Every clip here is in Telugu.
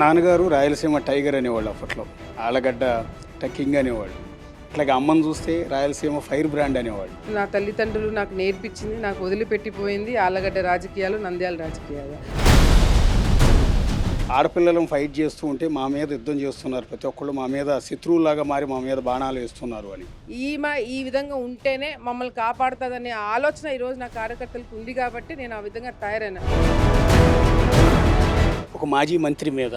నాన్నగారు రాయలసీమ టైగర్ అనేవాళ్ళు అప్పట్లో. ఆళ్ళగడ్డ కింగ్ అనేవాళ్ళు. అట్లాగే అమ్మని చూస్తే రాయలసీమ ఫైర్ బ్రాండ్ అనేవాళ్ళు. నా తల్లిదండ్రులు నాకు నేర్పించింది, నాకు వదిలిపెట్టిపోయింది ఆళ్ళగడ్డ రాజకీయాలు, నంద్యాల రాజకీయాలు. ఆడపిల్లలను ఫైట్ చేస్తూ ఉంటే మా మీద యుద్ధం చేస్తున్నారు, ప్రతి ఒక్కళ్ళు మా మీద శత్రువులాగా మారి మా మీద బాణాలు వేస్తున్నారు అని. ఈమె ఈ విధంగా ఉంటేనే మమ్మల్ని కాపాడుతుందనే ఆలోచన ఈరోజు నా కార్యకర్తలకు ఉంది కాబట్టి నేను ఆ విధంగా తయారైనా. ఒక మాజీ మంత్రి మీద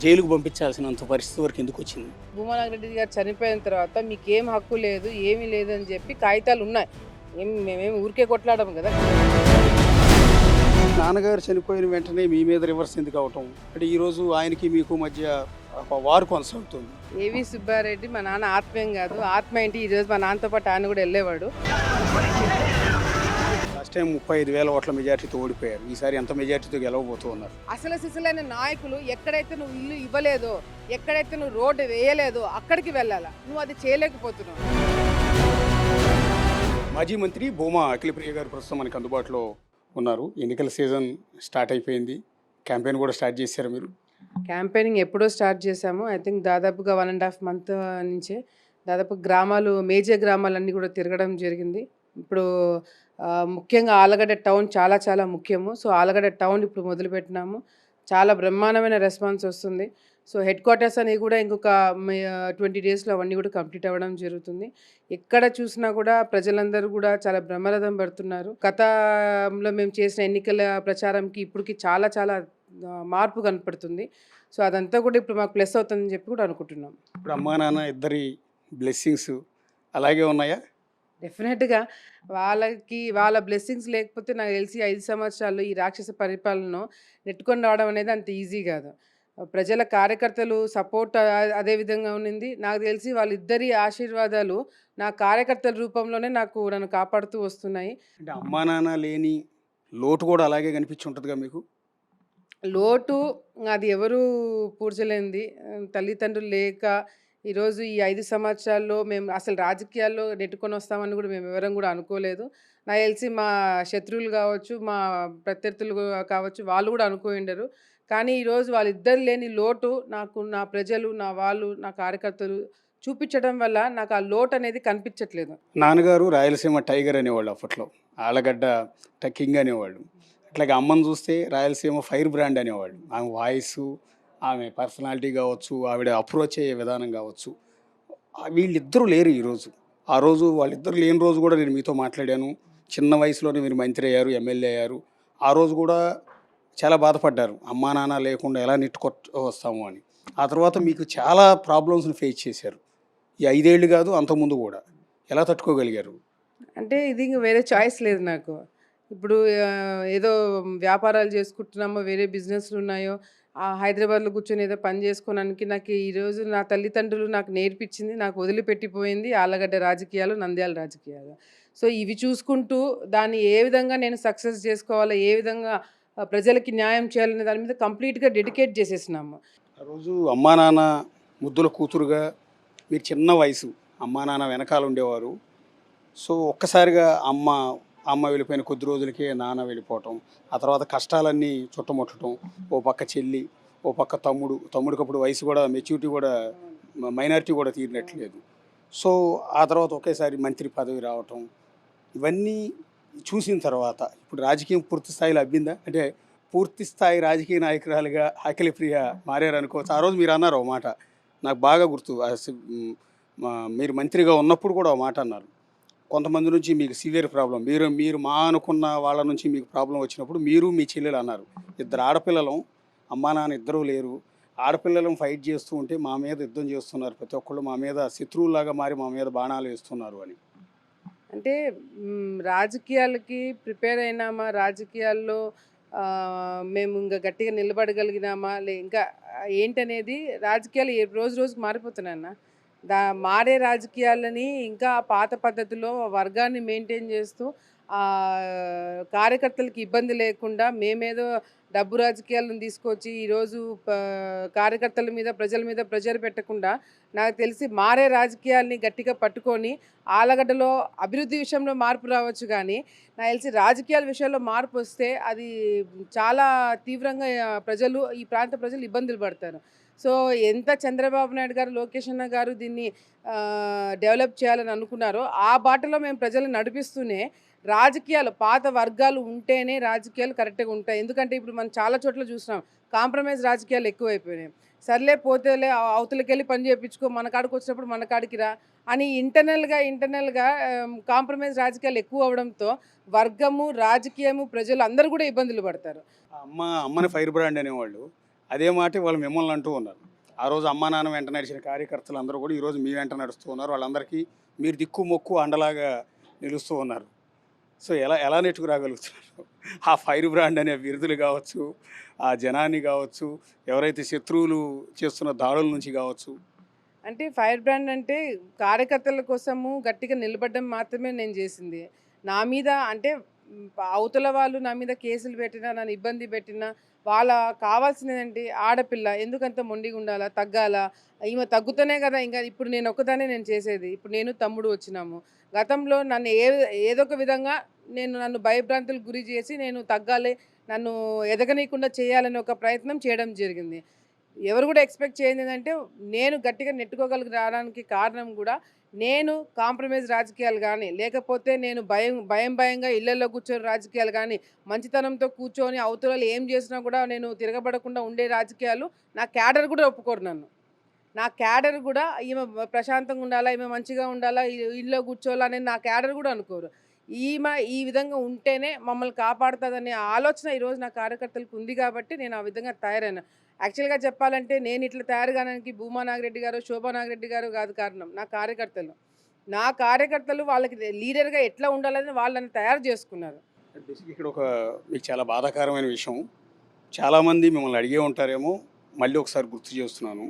జైలుకు పంపించాల్సినంత పరిస్థితి వరకు ఎందుకు వచ్చింది? భూమానాగిరెడ్డి గారు చనిపోయిన తర్వాత మీకేం హక్కు లేదు, ఏమీ లేదని చెప్పి కాగితాలు ఉన్నాయి. మేమేమి ఊరికే కొట్లాడము కదా. నాన్నగారు చనిపోయిన వెంటనే మీ మీద రివర్స్ ఎందుకు అవటం అంటే ఈరోజు ఆయనకి మీకు మధ్య ఒక వారు కొనసాగుతుంది. ఏవి సుబ్బారెడ్డి మా నాన్న ఆత్మీయం కాదు, ఆత్మ ఏంటి ఈరోజు మా నాన్నతో పాటు ఆయన కూడా వెళ్ళేవాడు. లాస్ట్ టైం 35,000 ఓట్ల మెజార్టీతో ఓడిపోయారు. ఈసారి ఎంత మెజార్టీతో గెలవబోతూ ఉన్నారు? అసలు సిసలైన నాయకులు ఎక్కడైతే నువ్వు ఇల్లు ఇవ్వలేదో, ఎక్కడైతే నువ్వు రోడ్డు వేయలేదో అక్కడికి వెళ్ళాలా. నువ్వు అది చేయలేకపోతున్నావు. మాజీ మంత్రి భూమా అఖిలప్రియ గారు ప్రస్తుతం మనకు అందుబాటులో ఉన్నారు. ఎన్నికల సీజన్ స్టార్ట్ అయిపోయింది, క్యాంపెయిన్ కూడా స్టార్ట్ చేశారు మీరు. క్యాంపెయినింగ్ ఎప్పుడో స్టార్ట్ చేశాము. ఐ థింక్ దాదాపుగా 1.5 మంత్ నుంచే దాదాపు గ్రామాలు, మేజర్ గ్రామాలన్నీ కూడా తిరగడం జరిగింది. ఇప్పుడు ముఖ్యంగా ఆలగడ్డ టౌన్ చాలా చాలా ముఖ్యము. సో ఆలగడ్డ టౌన్ ఇప్పుడు మొదలుపెట్టినాము. చాలా బ్రహ్మాండమైన రెస్పాన్స్ వస్తుంది. సో హెడ్ క్వార్టర్స్ అనేవి కూడా ఇంకొక 20 డేస్లో అవన్నీ కూడా కంప్లీట్ అవ్వడం జరుగుతుంది. ఎక్కడ చూసినా కూడా ప్రజలందరూ కూడా చాలా బ్రహ్మరథం పడుతున్నారు. గతంలో మేము చేసిన ఎన్నికల ప్రచారంకి ఇప్పటికి చాలా చాలా మార్పు కనపడుతుంది. సో అదంతా కూడా ఇప్పుడు మాకు ప్లస్ అవుతుందని చెప్పి కూడా అనుకుంటున్నాం. ఇప్పుడు అమ్మా నాన్న ఇద్దరి బ్లెస్సింగ్స్ అలాగే ఉన్నాయా? డెఫినెట్గా వాళ్ళ బ్లెస్సింగ్స్ లేకపోతే నాకు తెలిసి 5 సంవత్సరాల్లో ఈ రాక్షస పరిపాలనను నెట్టుకొని రావడం అనేది అంత ఈజీ కాదు. ప్రజల కార్యకర్తలు సపోర్ట్ అదే విధంగా ఉన్నింది. నాకు తెలిసి వాళ్ళిద్దరి ఆశీర్వాదాలు నా కార్యకర్తల రూపంలోనే నన్ను కాపాడుతూ వస్తున్నాయి. అంటే అమ్మా నాన్న లేని లోటు కూడా అలాగే కనిపించి ఉంటుందిగా మీకు? లోటు అది ఎవరు పూడ్చలేనిది. తల్లిదండ్రులు లేక ఈరోజు ఈ 5 సంవత్సరాల్లో మేము అసలు రాజకీయాల్లో నెట్టుకొని వస్తామని కూడా మేము ఎవరం కూడా అనుకోలేదు. నాకు తెలిసి మా శత్రువులు కావచ్చు, మా ప్రత్యర్థులు కావచ్చు, వాళ్ళు కూడా అనుకోయిండరు. కానీ ఈరోజు వాళ్ళిద్దరు లేని లోటు నాకు నా ప్రజలు, నా వాళ్ళు, నా కార్యకర్తలు చూపించడం వల్ల నాకు ఆ లోటు అనేది కనిపించట్లేదు. నాన్నగారు రాయలసీమ టైగర్ అనేవాళ్ళు అప్పట్లో. ఆళ్ళగడ్డ కింగ్ అనేవాళ్ళు. అట్లాగే అమ్మని చూస్తే రాయలసీమ ఫైర్ బ్రాండ్ అనేవాళ్ళు. ఆమె వాయిస్, ఆమె పర్సనాలిటీ కావచ్చు, ఆవిడ అప్రోచ్ అయ్యే విధానం కావచ్చు. వీళ్ళిద్దరూ లేరు ఈరోజు. ఆ రోజు వాళ్ళిద్దరు లేని రోజు కూడా నేను మీతో మాట్లాడాను. చిన్న వయసులోనే మీరు మంత్రి అయ్యారు, ఎమ్మెల్యే అయ్యారు. ఆ రోజు కూడా చాలా బాధపడ్డారు, అమ్మా నాన్న లేకుండా ఎలా వస్తాము అని. ఆ తర్వాత మీకు చాలా ప్రాబ్లమ్స్ని ఫేస్ చేశారు. ఈ 5 ఏళ్ళు కాదు, అంతకుముందు కూడా. ఎలా తట్టుకోగలిగారు? అంటే ఇది ఇంక వేరే చాయిస్ లేదు నాకు. ఇప్పుడు ఏదో వ్యాపారాలు చేసుకుంటున్నామో, వేరే బిజినెస్లు ఉన్నాయో, హైదరాబాద్లో కూర్చొని ఏదో పని చేసుకోవడానికి నాకు ఈరోజు నా తల్లిదండ్రులు నాకు నేర్పించింది, నాకు వదిలిపెట్టిపోయింది ఆళ్ళగడ్డ రాజకీయాలు, నంద్యాల రాజకీయాలు. సో ఇవి చూసుకుంటూ దాన్ని ఏ విధంగా నేను సక్సెస్ చేసుకోవాలో, ఏ విధంగా ప్రజలకి న్యాయం చేయాలనే దాని మీద కంప్లీట్గా డెడికేట్ చేసేసినాము. ఆ రోజు అమ్మా నాన్న ముద్దుల కూతురుగా మీరు చిన్న వయసు, అమ్మా నాన్న వెనకాల ఉండేవారు. సో ఒక్కసారిగా అమ్మ వెళ్ళిపోయిన కొద్ది రోజులకే నాన్న వెళ్ళిపోవటం, ఆ తర్వాత కష్టాలన్నీ చుట్టముట్టడం, ఓ పక్క చెల్లి, ఓ పక్క తమ్ముడికి అప్పుడు వయసు కూడా, మెచ్యూరిటీ కూడా, మైనారిటీ కూడా తీరినట్లేదు. సో ఆ తర్వాత ఒకేసారి మంత్రి పదవి రావటం, ఇవన్నీ చూసిన తర్వాత ఇప్పుడు రాజకీయం పూర్తి స్థాయిలో అబ్బిందా? అంటే పూర్తి స్థాయి రాజకీయ నాయకురాలుగా అఖిలప్రియ మారారనుకోవచ్చు. ఆ రోజు మీరు అన్నారు ఒక మాట, నాకు బాగా గుర్తు. మీరు మంత్రిగా ఉన్నప్పుడు కూడా ఒక మాట అన్నారు, కొంతమంది నుంచి మీకు సివియర్ ప్రాబ్లం, మీరు మా అనుకున్న వాళ్ళ నుంచి మీకు ప్రాబ్లం వచ్చినప్పుడు మీరు మీ చెల్లెలు అన్నారు, ఇద్దరు ఆడపిల్లలం, అమ్మా నాన్న ఇద్దరూ లేరు, ఆడపిల్లలను ఫైట్ చేస్తూ ఉంటే మా మీద యుద్ధం చేస్తున్నారు, ప్రతి ఒక్కళ్ళు మా మీద శత్రువులాగా మారి మా మీద బాణాలు వేస్తున్నారు అని. అంటే రాజకీయాలకి ప్రిపేర్ అయినామా, రాజకీయాల్లో మేము ఇంకా గట్టిగా నిలబడగలిగినామా, ఇంకా ఏంటనేది రాజకీయాలు రోజు రోజుకి మారిపోతున్నాయన్న. మారే రాజకీయాలని ఇంకా పాత పద్ధతిలో వర్గాన్ని మెయింటైన్ చేస్తూ కార్యకర్తలకి ఇబ్బంది లేకుండా మేమేదో డబ్బు రాజకీయాలను తీసుకొచ్చి ఈరోజు కార్యకర్తల మీద ప్రజల మీద ప్రెజర్ పెట్టకుండా నాకు తెలిసి మారే రాజకీయాల్ని గట్టిగా పట్టుకొని ఆలగడ్డలో అభివృద్ధి విషయంలో మార్పు రావచ్చు కానీ నాకు తెలిసి రాజకీయాల విషయంలో మార్పు వస్తే అది చాలా తీవ్రంగా ఈ ప్రాంత ప్రజలు ఇబ్బందులు పడతారు. సో ఎంత చంద్రబాబు నాయుడు గారు, లోకేష్ అన్న గారు దీన్ని డెవలప్ చేయాలని అనుకున్నారో ఆ బాటలో మేము ప్రజలను నడిపిస్తూనే రాజకీయాలు పాత వర్గాలు ఉంటేనే రాజకీయాలు కరెక్ట్గా ఉంటాయి. ఎందుకంటే ఇప్పుడు మనం చాలా చోట్ల చూసినాం కాంప్రమైజ్ రాజకీయాలు ఎక్కువైపోయినాయి. సర్లే పోతేలే అవతలకి వెళ్ళి పని చేయించుకో, మన కాడికి వచ్చినప్పుడు మన కాడికి రా అని ఇంటర్నల్గా కాంప్రమైజ్ రాజకీయాలు ఎక్కువ అవడంతో వర్గము, రాజకీయము, ప్రజలు అందరూ కూడా ఇబ్బందులు పడతారు. అమ్మని ఫైర్ బ్రాండ్ అనేవాళ్ళు అదే మాట వాళ్ళు మిమ్మల్ని అంటూ ఉన్నారు. ఆ రోజు అమ్మా నాన్న వెంట నడిచిన కార్యకర్తలు అందరూ కూడా ఈరోజు మీ వెంట నడుస్తూ ఉన్నారు. వాళ్ళందరికీ మీరు దిక్కు మొక్కు అండలాగా నిలుస్తూ ఉన్నారు. సో ఎలా నెట్టుకు రాగలుగుతున్నారు? ఆ ఫైర్ బ్రాండ్ అనే బిరుదులు కావచ్చు, ఆ జనాన్ని కావచ్చు, ఎవరైతే శత్రువులు చేస్తున్న దాడుల నుంచి కావచ్చు. అంటే ఫైర్ బ్రాండ్ అంటే కార్యకర్తల కోసము గట్టిగా నిలబడడం మాత్రమే నేను చేసింది. నా మీద అంటే అవతల వాళ్ళు నా మీద కేసులు పెట్టినా, నన్ను ఇబ్బంది పెట్టినా వాళ్ళ కావాల్సిందేంటి, ఆడపిల్ల ఎందుకంత మొండిగా ఉండాలా, తగ్గాలా, ఈమె తగ్గుతూనే కదా. ఇంకా ఇప్పుడు నేను ఒక్కదానే నేను చేసేది. ఇప్పుడు నేను తమ్ముడు వచ్చినాము. గతంలో నన్ను ఏదో ఒక విధంగా నన్ను భయభ్రాంతులకు గురి చేసి నేను తగ్గాలి, నన్ను ఎదగనీయకుండా చేయాలని ఒక ప్రయత్నం చేయడం జరిగింది. ఎవరు కూడా ఎక్స్పెక్ట్ చేయండి ఏంటంటే నేను గట్టిగా నెట్టుకోగలిగి రావడానికి కారణం కూడా నేను కాంప్రమైజ్ రాజకీయాలు కానీ, లేకపోతే నేను భయంగా ఇళ్లలో కూర్చొని రాజకీయాలు కానీ, మంచితనంతో కూర్చొని అవతల ఏం చేసినా కూడా నేను తిరగబడకుండా ఉండే రాజకీయాలు నా క్యాడర్ కూడా ఒప్పుకోరు. నా క్యాడర్ కూడా ఈమె ప్రశాంతంగా ఉండాలా, ఈమె మంచిగా ఉండాలా, ఇళ్ళలో కూర్చోవాలా అనేది నా క్యాడర్ కూడా అనుకోరు. ఈమె ఈ విధంగా ఉంటేనే మమ్మల్ని కాపాడుతుందనే ఆలోచన ఈరోజు నా కార్యకర్తలకు ఉంది కాబట్టి నేను ఆ విధంగా తయారైనా. యాక్చువల్గా చెప్పాలంటే నేను ఇట్లా తయారు కావడానికి భూమా నాగిరెడ్డి గారు, శోభా నాగిరెడ్డి గారు కాదు కారణం. నా కార్యకర్తలు వాళ్ళకి లీడర్గా ఎట్లా ఉండాలని వాళ్ళని తయారు చేసుకున్నారు. ఇక్కడ మీకు చాలా బాధాకరమైన విషయం, చాలామంది మిమ్మల్ని అడిగే ఉంటారేమో, మళ్ళీ ఒకసారి గుర్తు చేస్తున్నాను.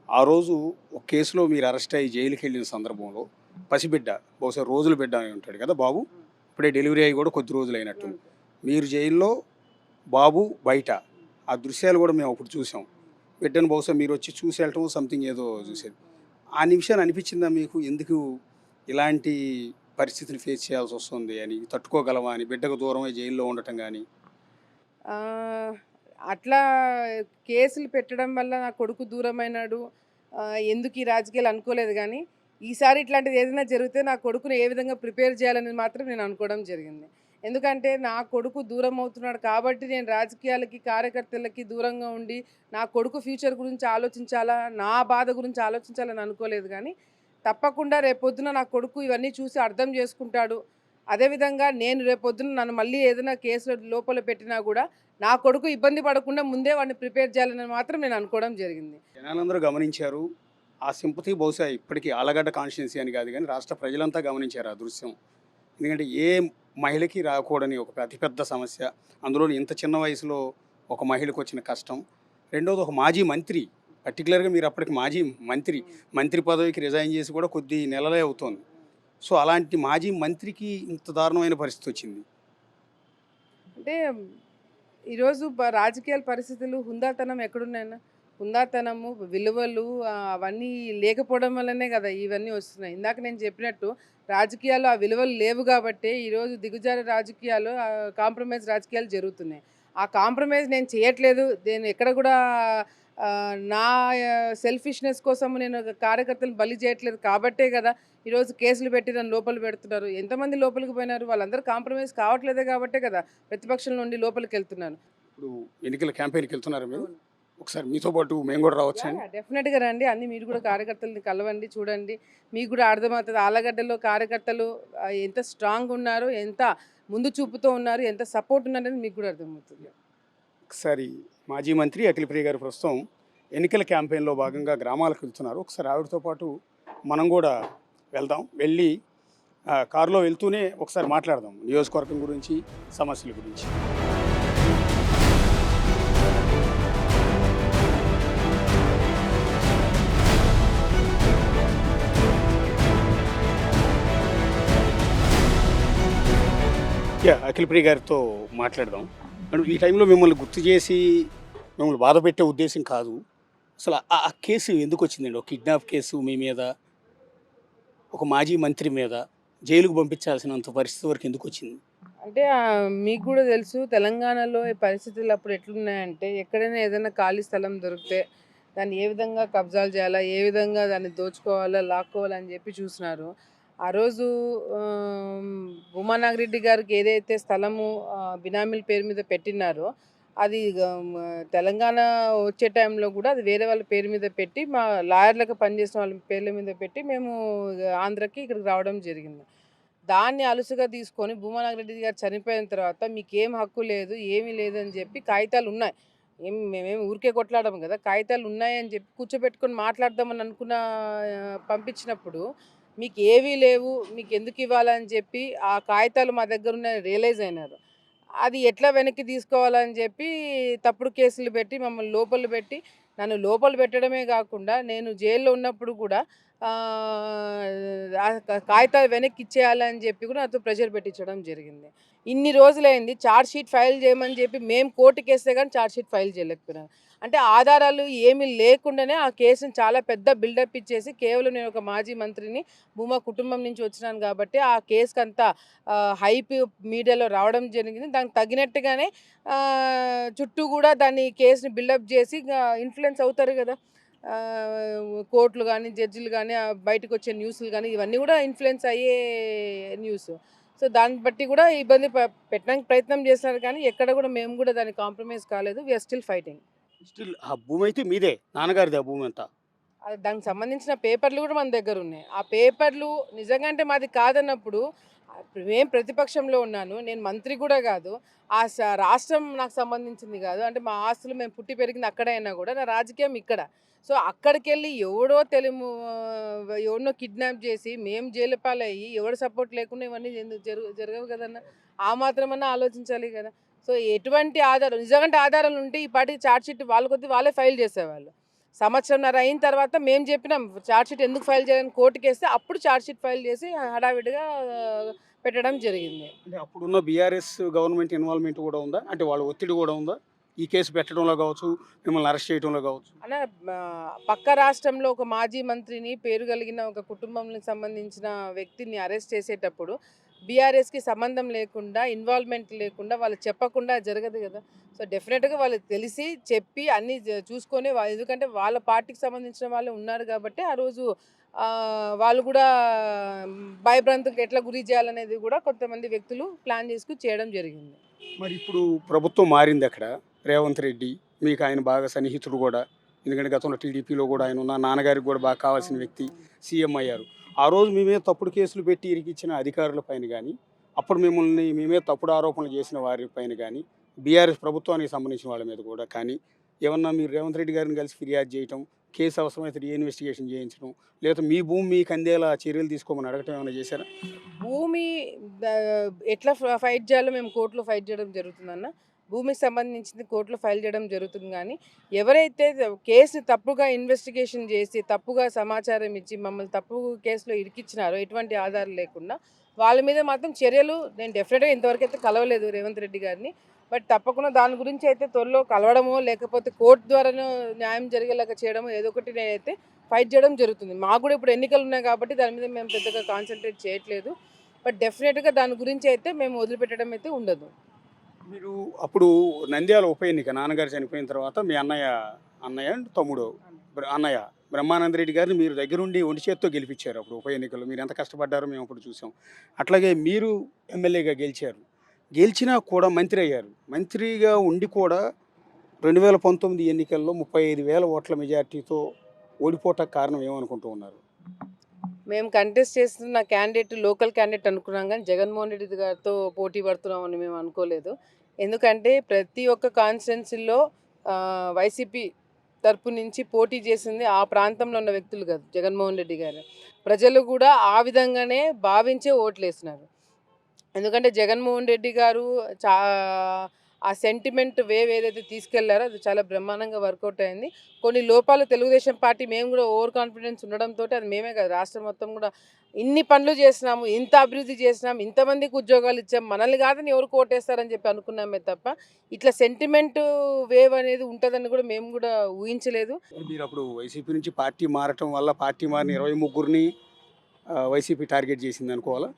ఆ రోజు ఒక కేసులో మీరు అరెస్ట్ అయ్యి జైలుకి వెళ్ళిన సందర్భంలో పసిబిడ్డ, బహుశా రోజుల బిడ్డ అని ఉంటాడు కదా బాబు, ఇప్పుడే డెలివరీ అయ్యి కూడా కొద్ది రోజులు అయినట్టు, మీరు జైల్లో, బాబు బయట, ఆ దృశ్యాలు కూడా మేము అప్పుడు చూసాం. బిడ్డను బహుశా మీరు వచ్చి చూసి వెళ్ళటం సంథింగ్ ఏదో చూసేది. ఆ నిమిషాన్ని అనిపించిందా మీకు, ఎందుకు ఇలాంటి పరిస్థితిని ఫేస్ చేయాల్సి వస్తుంది అని, తట్టుకోగలమా అని, బిడ్డకు దూరమై జైల్లో ఉండటం కానీ? అట్లా కేసులు పెట్టడం వల్ల నా కొడుకు దూరమైనాడు, ఎందుకు ఈ రాజకీయాలు అనుకోలేదు. కానీ ఈసారి ఇట్లాంటిది ఏదైనా జరిగితే నా కొడుకుని ఏ విధంగా ప్రిపేర్ చేయాలని మాత్రం నేను అనుకోవడం జరిగింది. ఎందుకంటే నా కొడుకు దూరం అవుతున్నాడు కాబట్టి నేను రాజకీయాలకి, కార్యకర్తలకి దూరంగా ఉండి నా కొడుకు ఫ్యూచర్ గురించి ఆలోచించాలా, నా బాధ గురించి ఆలోచించాలని అనుకోలేదు. కానీ తప్పకుండా రేపొద్దున నా కొడుకు ఇవన్నీ చూసి అర్థం చేసుకుంటాడు. అదేవిధంగా నేను రేపొద్దున నన్ను మళ్ళీ ఏదైనా కేసులో లోపల పెట్టినా కూడా నా కొడుకు ఇబ్బంది పడకుండా ముందే వాడిని ప్రిపేర్ చేయాలని మాత్రం నేను అనుకోవడం జరిగింది. జనాలందరూ గమనించారు ఆ సింపతి, బహుశా ఇప్పటికీ ఆలగడ్డ కాన్స్టిట్యున్సీ అని కాదు కానీ రాష్ట్ర ప్రజలంతా గమనించారు ఆ దృశ్యం. ఎందుకంటే ఏ మహిళకి రాకూడని ఒక అతిపెద్ద సమస్య, అందులో ఇంత చిన్న వయసులో ఒక మహిళకు వచ్చిన కష్టం. రెండోది ఒక మాజీ మంత్రి, పర్టికులర్గా మీరు అప్పటికి మాజీ మంత్రి పదవికి రిజైన్ చేసి కూడా కొద్ది నెలలే అవుతోంది. సో అలాంటి మాజీ మంత్రికి ఇంత దారుణమైన పరిస్థితి వచ్చింది అంటే ఈరోజు రాజకీయాల పరిస్థితులు, హుందాతనం ఎక్కడున్నాయన్నా, హుందాతనము, విలువలు అవన్నీ లేకపోవడం వల్లనే కదా ఇవన్నీ వస్తున్నాయి. ఇందాక నేను చెప్పినట్టు రాజకీయాలు ఆ విలువలు లేవు కాబట్టి ఈరోజు దిగుజారి రాజకీయాలు, కాంప్రమైజ్ రాజకీయాలు జరుగుతున్నాయి. ఆ కాంప్రమైజ్ నేను చేయట్లేదు, నేను ఎక్కడ కూడా నా సెల్ఫిష్నెస్ కోసం నేను కార్యకర్తలు బలి చేయట్లేదు కాబట్టే కదా ఈరోజు కేసులు పెట్టి నన్ను లోపల పెడుతున్నారు. ఎంతమంది లోపలికి పోయినారు, వాళ్ళందరూ కాంప్రమైజ్ కావట్లేదే కాబట్టే కదా ప్రతిపక్షం నుండి లోపలికి వెళ్తున్నాను. ఇప్పుడు ఎన్నికల క్యాంపెయిన్కి వెళ్తున్నారు మీరు, ఒకసారి మీతో పాటు మేము కూడా రావచ్చండి? డెఫినెట్గా రండి, అన్ని మీరు కూడా కార్యకర్తలని కలవండి, చూడండి, మీకు కూడా అర్థమవుతుంది ఆలగడ్డలో కార్యకర్తలు ఎంత స్ట్రాంగ్ ఉన్నారు, ఎంత ముందు చూపుతో ఉన్నారు, ఎంత సపోర్ట్ ఉన్నారనేది మీకు కూడా అర్థమవుతుంది. ఒకసారి మాజీ మంత్రి అఖిలప్రియ గారు ప్రస్తుతం ఎన్నికల క్యాంపెయిన్లో భాగంగా గ్రామాలకు వెళ్తున్నారు. ఒకసారి ఆవిడతో పాటు మనం కూడా వెళ్దాం, వెళ్ళి కారులో వెళ్తూనే ఒకసారి మాట్లాడదాం నియోజకవర్గం గురించి, సమస్యల గురించి. అఖిల్ ప్రియ గారితో మాట్లాడదాం. మేడం, ఈ టైంలో మిమ్మల్ని గుర్తు చేసి మిమ్మల్ని బాధ పెట్టే ఉద్దేశం కాదు. అసలు ఆ కేసు ఎందుకు వచ్చిందండి? ఒక కిడ్నాప్ కేసు మీ మీద, ఒక మాజీ మంత్రి మీద జైలుకు పంపించాల్సినంత పరిస్థితి వరకు ఎందుకు వచ్చింది? అంటే మీకు కూడా తెలుసు తెలంగాణలో ఈ పరిస్థితులు అప్పుడు ఎట్లున్నాయంటే ఎక్కడైనా ఏదైనా ఖాళీ స్థలం దొరికితే దాన్ని ఏ విధంగా కబ్జాలు చేయాలా, ఏ విధంగా దాన్ని దోచుకోవాలా, లాక్కోవాలా అని చెప్పి చూసినారు. ఆ రోజు ఆమ్, ఉమానాగిరెడ్డి గారికి ఏదైతే స్థలము బినామీల పేరు మీద పెట్టినారో అది తెలంగాణ వచ్చే టైంలో కూడా అది వేరే వాళ్ళ పేరు మీద పెట్టి మా లాయర్లకు పనిచేసిన వాళ్ళ పేర్ల మీద పెట్టి మేము ఆంధ్రకి ఇక్కడికి రావడం జరిగింది. దాన్ని అలుసుగా తీసుకొని భూమానాగిరెడ్డి గారు చనిపోయిన తర్వాత మీకేం హక్కు లేదు, ఏమీ లేదు అని చెప్పి కాగితాలు ఉన్నాయి. మేమేమి ఊరికే కొట్లాడము కదా! కాగితాలు ఉన్నాయని చెప్పి కూర్చోబెట్టుకొని మాట్లాడదామని అనుకున్న పంపించినప్పుడు మీకు ఏవీ లేవు, మీకు ఎందుకు ఇవ్వాలని చెప్పి ఆ కాగితాలు మా దగ్గర ఉన్నాయని రియలైజ్ అయినారు. అది ఎట్లా వెనక్కి తీసుకోవాలని చెప్పి తప్పుడు కేసులు పెట్టి మమ్మల్ని లోపల పెట్టి నన్ను లోపల పెట్టడమే కాకుండా నేను జైల్లో ఉన్నప్పుడు కూడా కాగితాలు వెనక్కి ఇచ్చేయాలని చెప్పి కూడా నాతో ప్రెషర్ పెట్టించడం జరిగింది. ఇన్ని రోజులైంది ఛార్జ్ షీట్ ఫైల్ చేయమని చెప్పి మేము కోర్టుకి వేస్తే కానీ ఛార్జ్ షీట్ ఫైల్ చేయలేకపోయినాను. అంటే ఆధారాలు ఏమీ లేకుండానే ఆ కేసుని చాలా పెద్ద బిల్డప్ ఇచ్చేసి కేవలం నేను ఒక మాజీ మంత్రిని భూమా కుటుంబం నుంచి వచ్చినాను కాబట్టి ఆ కేసుకి అంతా హైప్ మీడియాలో రావడం జరిగింది. దానికి తగినట్టుగానే చుట్టూ కూడా దాన్ని కేసుని బిల్డప్ చేసి ఇన్ఫ్లుయెన్స్ అవుతారు కదా కోర్టులు కానీ జడ్జిలు కానీ బయటకు వచ్చే న్యూస్లు కానీ ఇవన్నీ కూడా ఇన్ఫ్లుయెన్స్ అయ్యే న్యూస్. సో దాన్ని బట్టి కూడా ఇబ్బంది పెట్టడానికి ప్రయత్నం చేస్తున్నారు కానీ ఎక్కడ కూడా మేము కూడా దాన్ని కాంప్రమైజ్ కాలేదు. We are still fighting. స్టిల్ ఆ భూమి అయితే మీదే, నాన్నగారిది ఆ భూమి అంతా. అది దానికి సంబంధించిన పేపర్లు కూడా మన దగ్గర ఉన్నాయి. ఆ పేపర్లు నిజంగా అంటే మాది కాదన్నప్పుడు నేను ప్రతిపక్షంలో ఉన్నాను, నేను మంత్రి కూడా కాదు, ఆ రాష్ట్రం నాకు సంబంధించింది కాదు. అంటే మా ఆస్తులు మేము పుట్టి పెరిగింది అక్కడే అయినా కూడా నా రాజకీయం ఇక్కడ. సో అక్కడికి వెళ్ళి ఎవరినో కిడ్నాప్ చేసి మేము జైలు పాలయ్యి ఎవరు సపోర్ట్ లేకుండా ఇవన్నీ ఎందుకు జరగవు కదన్న. ఆ మాత్రమన్నా ఆలోచించాలి కదా. సో ఎటువంటి ఆధారం నిజంగా ఆధారాలు ఉంటే ఈ పాటికి ఛార్జ్ షీట్ వాళ్ళ కొద్ది వాళ్ళే ఫైల్ చేసేవాళ్ళు. సంవత్సరంన్నర అయిన తర్వాత మేము చెప్పినాం ఛార్జ్ షీట్ ఎందుకు ఫైల్ చేయాలని కోర్టుకి వేస్తే అప్పుడు ఛార్జ్ షీట్ ఫైల్ చేసి హడావిడిగా పెట్టడం జరిగింది. అంటే అప్పుడున్న బీఆర్ఎస్ గవర్నమెంట్ ఇన్వాల్వ్మెంట్ కూడా ఉందా? అంటే వాళ్ళ ఒత్తిడి కూడా ఉందా ఈ కేసు పెట్టడంలో కావచ్చు, మిమ్మల్ని అరెస్ట్ చేయడంలో కావచ్చు? అలా పక్క రాష్ట్రంలో ఒక మాజీ మంత్రిని పేరు కలిగిన ఒక కుటుంబానికి సంబంధించిన వ్యక్తిని అరెస్ట్ చేసేటప్పుడు బీఆర్ఎస్కి సంబంధం లేకుండా ఇన్వాల్వ్మెంట్ లేకుండా వాళ్ళు చెప్పకుండా జరగదు కదా. సో డెఫినెట్గా వాళ్ళు తెలిసి చెప్పి అన్నీ చూసుకొని ఎందుకంటే వాళ్ళ పార్టీకి సంబంధించిన వాళ్ళు ఉన్నారు కాబట్టి ఆ రోజు వాళ్ళు కూడా భయభ్రాంతులకు ఎట్లా గురి చేయాలనేది కూడా కొంతమంది వ్యక్తులు ప్లాన్ చేసుకుని చేయడం జరిగింది. మరి ఇప్పుడు ప్రభుత్వం మారింది అక్కడ. రేవంత్ రెడ్డి మీకు ఆయన బాగా సన్నిహితుడు కూడా, ఎందుకంటే గతంలో టీడీపీలో కూడా ఆయన ఉన్న, నాన్నగారికి కూడా బాగా కావాల్సిన వ్యక్తి, సీఎం అయ్యారు. ఆ రోజు మీ మీద తప్పుడు కేసులు పెట్టి ఇరికిచ్చిన అధికారుల పైన కానీ, అప్పుడు మిమ్మల్ని మీ మీద తప్పుడు ఆరోపణలు చేసిన వారి పైన కానీ, బీఆర్ఎస్ ప్రభుత్వానికి సంబంధించిన వాళ్ళ మీద కూడా కానీ ఏమన్నా మీరు రేవంత్ రెడ్డి గారిని కలిసి ఫిర్యాదు చేయటం, కేసు అవసరమైతే రీఇన్వెస్టిగేషన్ చేయించడం, లేదా మీ భూమి మీకు అందేలా చర్యలు తీసుకోమని అడగటం ఏమైనా చేశారా? భూమి ఎట్లా ఫైట్ చేయాలో మేము కోర్టులో ఫైట్ చేయడం జరుగుతుందన్న. భూమికి సంబంధించింది కోర్టులో ఫైల్ చేయడం జరుగుతుంది కానీ ఎవరైతే కేసుని తప్పుగా ఇన్వెస్టిగేషన్ చేసి తప్పుగా సమాచారం ఇచ్చి మమ్మల్ని తప్పు కేసులో ఇరికిచ్చినారో ఎటువంటి ఆధారం లేకుండా వాళ్ళ మీద మాత్రం చర్యలు నేను డెఫినెట్గా ఇంతవరకు అయితే కలవలేదు రేవంత్ రెడ్డి గారిని. బట్ తప్పకుండా దాని గురించి అయితే త్వరలో కలవడమో లేకపోతే కోర్టు ద్వారానో న్యాయం జరిగేలాగా చేయడమో ఏదో ఒకటి నేనైతే ఫైట్ చేయడం జరుగుతుంది. మాకు కూడా ఇప్పుడు ఎన్నికలు ఉన్నాయి కాబట్టి దాని మీద మేము పెద్దగా కాన్సన్ట్రేట్ చేయట్లేదు. బట్ డెఫినెట్గా దాని గురించి అయితే మేము వదిలిపెట్టడం అయితే ఉండదు. మీరు అప్పుడు నంద్యాల ఉప ఎన్నిక, నాన్నగారు చనిపోయిన తర్వాత మీ అన్నయ్య తమ్ముడు అన్నయ్య బ్రహ్మానంద రెడ్డి గారిని మీరు దగ్గరుండి ఒంటి చేత్తో గెలిపించారు. అప్పుడు ఉప ఎన్నికల్లో మీరు ఎంత కష్టపడ్డారో మేము అప్పుడు చూసాం. అట్లాగే మీరు ఎమ్మెల్యేగా గెలిచారు, గెలిచినా కూడా మంత్రి అయ్యారు. మంత్రిగా ఉండి కూడా 2019 ఎన్నికల్లో 35,000 ఓట్ల మెజార్టీతో ఓడిపోవటానికి కారణం ఏమనుకుంటూ ఉన్నారు? మేము కంటెస్ట్ చేస్తున్న క్యాండిడేట్ లోకల్ క్యాండిడేట్ అనుకున్నాం కానీ జగన్మోహన్ రెడ్డి గారితో పోటీ పడుతున్నామని మేము అనుకోలేదు. ఎందుకంటే ప్రతి ఒక్క కాన్స్టిట్యున్సీలో వైసీపీ తరపు నుంచి పోటీ చేసింది ఆ ప్రాంతంలో ఉన్న వ్యక్తులు కాదు, జగన్మోహన్ రెడ్డి గారు. ప్రజలు కూడా ఆ విధంగానే భావించే ఓట్లు వేసినారు. ఎందుకంటే జగన్మోహన్ రెడ్డి గారు ఆ సెంటిమెంట్ వేవ్ ఏదైతే తీసుకెళ్లారో అది చాలా బ్రహ్మాండంగా వర్కౌట్ అయింది. కొన్ని లోపాలు తెలుగుదేశం పార్టీ మేము కూడా ఓవర్ కాన్ఫిడెన్స్ ఉండడంతో, అది మేమే కాదు రాష్ట్రం మొత్తం కూడా ఇన్ని పనులు చేసినాము, ఇంత అభివృద్ధి చేసినాము, ఇంతమందికి ఉద్యోగాలు ఇచ్చాం, మనల్ని కాదని ఎవరు కోటేస్తారని చెప్పి అనుకున్నామే తప్ప ఇట్లా సెంటిమెంట్ వేవ్ అనేది ఉంటుందని కూడా మేము కూడా ఊహించలేదు. మీరు అప్పుడు వైసీపీ నుంచి పార్టీ మారటం వల్ల పార్టీ మారిన 23ని వైసీపీ టార్గెట్ చేసింది అనుకోవాలా?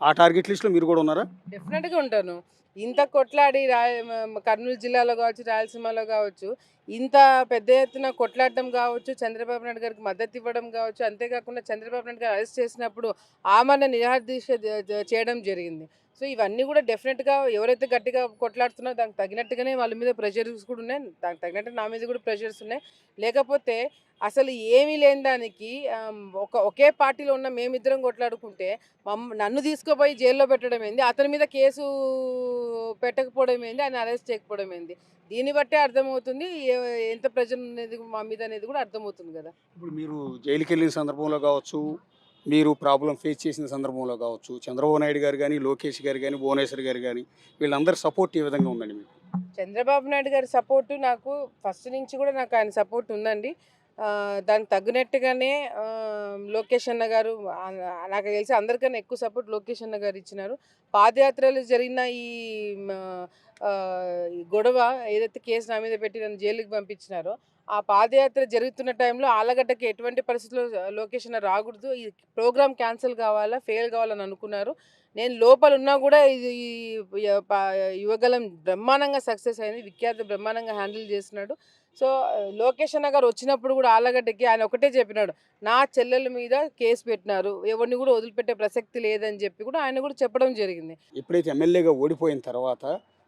ఆ టార్గెట్ లిస్ట్లో మీరు కూడా ఉన్నారా? డెఫినెట్గా ఉంటాను. ఇంత కొట్లాడి కర్నూలు జిల్లాలో కావచ్చు, రాయలసీమలో కావచ్చు, ఇంత పెద్ద ఎత్తున కొట్లాడడం కావచ్చు, చంద్రబాబు నాయుడు గారికి మద్దతు ఇవ్వడం కావచ్చు, అంతేకాకుండా చంద్రబాబు నాయుడు గారు అరెస్ట్ చేసినప్పుడు ఆమరణ నిరాహార దీక్ష చేయడం జరిగింది. సో ఇవన్నీ కూడా డెఫినెట్గా ఎవరైతే గట్టిగా కొట్లాడుతున్నారో దానికి తగినట్టుగానే వాళ్ళ మీద ప్రెషర్స్ కూడా ఉన్నాయి, దానికి తగినట్టు నా మీద కూడా ప్రెషర్స్ ఉన్నాయి. లేకపోతే అసలు ఏమీ లేని దానికి ఒకే పార్టీలో ఉన్న మేమిద్దరం కొట్లాడుకుంటే నన్ను తీసుకుపోయి జైల్లో పెట్టడం ఏంది, అతని మీద కేసు పెట్టకపోవడం ఏంది, ఆయన అరెస్ట్ చేయకపోవడం ఏంది, దీన్ని బట్టే అర్థమవుతుంది ఎంత ప్రెజర్ అనేది మా మీద అనేది కూడా అర్థమవుతుంది కదా. ఇప్పుడు మీరు జైలుకి వెళ్ళిన సందర్భంలో కావచ్చు, మీరు ప్రాబ్లం ఫేస్ చేసిన సందర్భంలో కావచ్చు, చంద్రబాబు నాయుడు గారు కానీ, లోకేష్ గారు కానీ, భువనేశ్వర్ గారు కానీ, వీళ్ళందరి సపోర్ట్ ఏ విధంగా ఉందండి మీకు? చంద్రబాబు నాయుడు గారి సపోర్టు నాకు ఫస్ట్ నుంచి కూడా నాకు ఆయన సపోర్ట్ ఉందండి. దానికి తగ్గినట్టుగానే లోకేష్ అన్న గారు, నాకు తెలిసి అందరికన్నా ఎక్కువ సపోర్ట్ లోకేష్ అన్న గారు ఇచ్చినారు. పాదయాత్రలు జరిగిన ఈ గొడవ ఏదైతే కేసు నా మీద పెట్టి నన్ను జైలుకి పంపించినారో, ఆ పాదయాత్ర జరుగుతున్న టైంలో ఆలగడ్డకి ఎటువంటి పరిస్థితుల్లో లోకేష్ అన్న రాకూడదు, ఈ ప్రోగ్రామ్ క్యాన్సిల్ కావాలా, ఫెయిల్ కావాలని అనుకున్నారు. నేను లోపల ఉన్నా కూడా ఇది యువగలం బ్రహ్మాండంగా సక్సెస్ అయింది, విఖ్యాత బ్రహ్మాండంగా హ్యాండిల్ చేస్తున్నాడు. సో లోకేష్ అన్న గారు వచ్చినప్పుడు కూడా ఆలగడ్డకి ఆయన ఒకటే చెప్పినాడు, నా చెల్లెల మీద కేసు పెట్టినారు, ఎవరిని కూడా వదిలిపెట్టే ప్రసక్తి లేదని చెప్పి కూడా ఆయన కూడా చెప్పడం జరిగింది. ఎప్పుడైతే ఎమ్మెల్యేగా ఓడిపోయిన తర్వాత